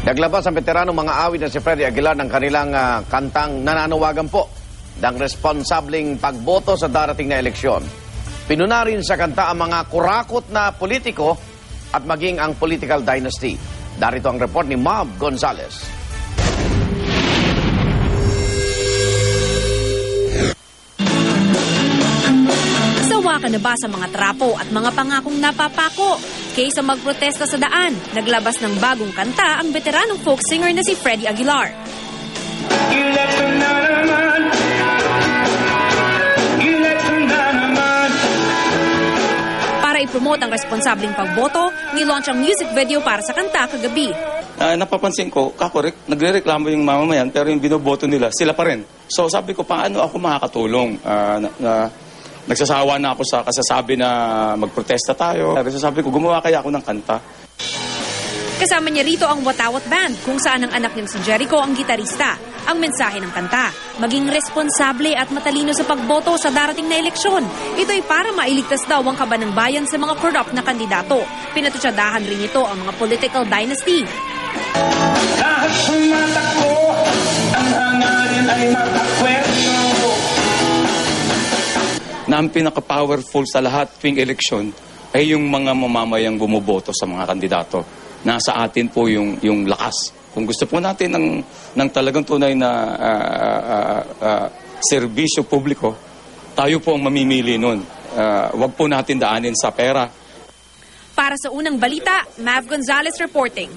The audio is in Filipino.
Naglabas ang veteranong mga awit na si Freddy Aguilar ng kanilang kantang nananawagan po ng responsableng pagboto sa darating na eleksyon. Pinuna rin sa kanta ang mga kurakot na politiko at maging ang political dynasty. Darito ang report ni Mav Gonzalez. Sawa ka na ba sa mga trapo at mga pangakong napapako? Kaysa magprotesta sa daan, naglabas ng bagong kanta ang veteranong folk singer na si Freddy Aguilar. Para ipromote ang responsableng pagboto, nilaunch ang music video para sa kanta kagabi. Napapansin ko, kakorek, nagre-reklamo yung mamamayan pero yung binoboto nila, sila pa rin. So sabi ko, paano ako makakatulong? Nagsasawa na ako sa kasasabi na magprotesta tayo. So sabi ko, gumawa kaya ako ng kanta. Kasama niya rito ang Watawat Band, kung saan ang anak niyang si Jericho ang gitarista. Ang mensahe ng kanta, maging responsable at matalino sa pagboto sa darating na eleksyon. Ito'y para mailigtas daw ang kaban ng bayan sa mga corrupt na kandidato. Pinatutsadahan rin ito ang mga political dynasty. Kahit sumatakbo, ang hangarin ay makakwento. Na ang pinaka-powerful sa lahat tuwing eleksyon ay yung mga mamamayang bumoboto sa mga kandidato. Nasa atin po yung lakas. Kung gusto po natin ng talagang tunay na serbisyo publiko, tayo po ang mamimili nun. Huwag po natin daanin sa pera. Para sa unang balita, Mav Gonzalez reporting.